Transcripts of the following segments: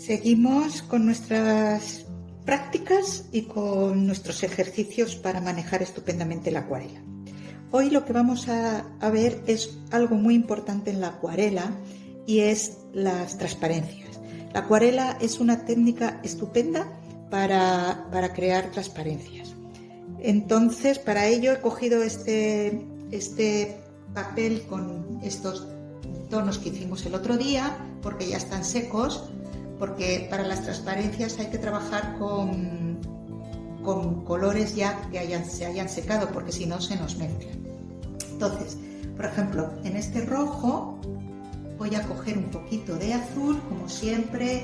Seguimos con nuestras prácticas y con nuestros ejercicios para manejar estupendamente la acuarela. Hoy lo que vamos a ver es algo muy importante en la acuarela y es las transparencias. La acuarela es una técnica estupenda para crear transparencias. Entonces, para ello he cogido este papel con estos tonos que hicimos el otro día, porque ya están secos, porque para las transparencias hay que trabajar con colores ya que se hayan secado, porque si no se nos mezclan. Entonces, por ejemplo, en este rojo voy a coger un poquito de azul, como siempre,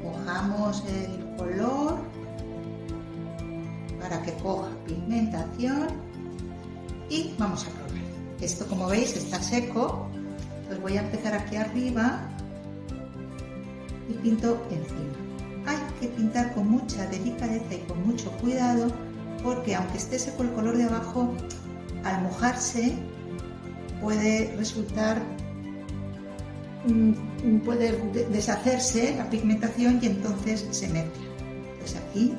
mojamos el color para que coja pigmentación y vamos a probar. Esto, como veis, está seco, entonces voy a empezar aquí arriba y pinto encima. Hay que pintar con mucha delicadeza y con mucho cuidado, porque aunque esté seco el color de abajo, al mojarse puede resultar, puede deshacerse la pigmentación y entonces se mezcla. Entonces aquí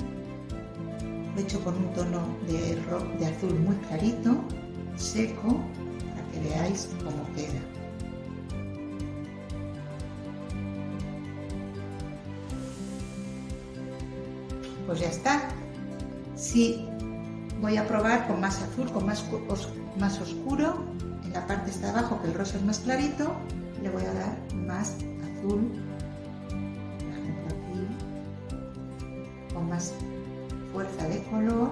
lo he hecho con un tono de azul muy clarito, seco, para que veáis cómo queda. Pues ya está. Si voy a probar con más azul, con más oscuro, en la parte de abajo, que el rosa es más clarito, le voy a dar más azul, por ejemplo aquí, con más fuerza de color.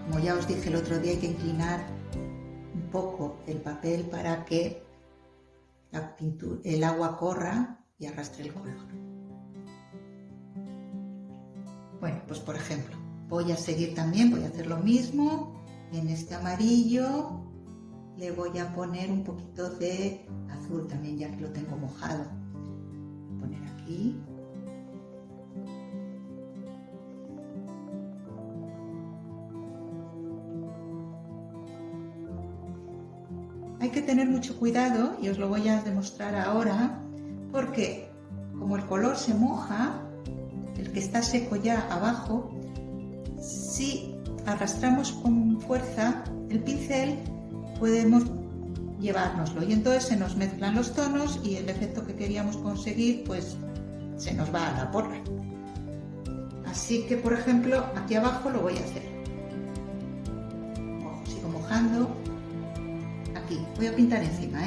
Como ya os dije el otro día, hay que inclinar un poco el papel para que el agua corra y arrastre el color. Bueno, pues por ejemplo, voy a seguir también, voy a hacer lo mismo. En este amarillo le voy a poner un poquito de azul también, ya que lo tengo mojado. Voy a poner aquí. Hay que tener mucho cuidado, y os lo voy a demostrar ahora, porque como el color se moja, el que está seco ya abajo, si arrastramos con fuerza el pincel, podemos llevárnoslo y entonces se nos mezclan los tonos y el efecto que queríamos conseguir pues se nos va a la porra. Así que, por ejemplo, aquí abajo lo voy a hacer. Sigo mojando. Aquí, voy a pintar encima,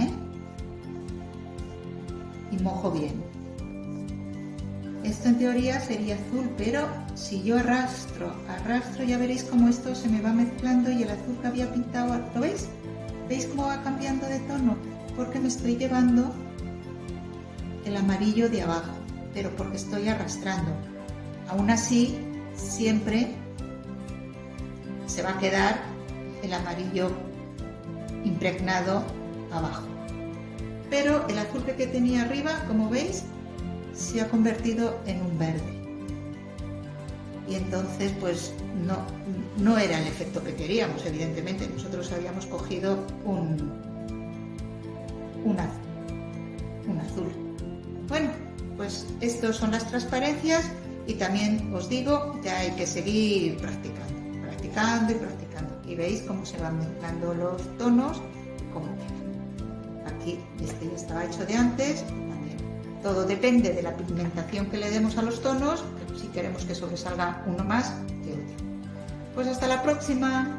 y mojo bien. Esto en teoría sería azul, pero si yo arrastro, ya veréis cómo esto se me va mezclando y el azul que había pintado, ¿lo veis? ¿Veis cómo va cambiando de tono? Porque me estoy llevando el amarillo de abajo, pero porque estoy arrastrando. Aún así, siempre se va a quedar el amarillo impregnado abajo. Pero el azul que tenía arriba, como veis, se ha convertido en un verde. Y entonces, pues no era el efecto que queríamos, evidentemente. Nosotros habíamos cogido un azul. Bueno, pues estas son las transparencias y también os digo que hay que seguir practicando y practicando. Y veis cómo se van mezclando los tonos y cómo quedan. Aquí este ya estaba hecho de antes. Todo depende de la pigmentación que le demos a los tonos, si queremos que sobresalga uno más que otro. Pues hasta la próxima.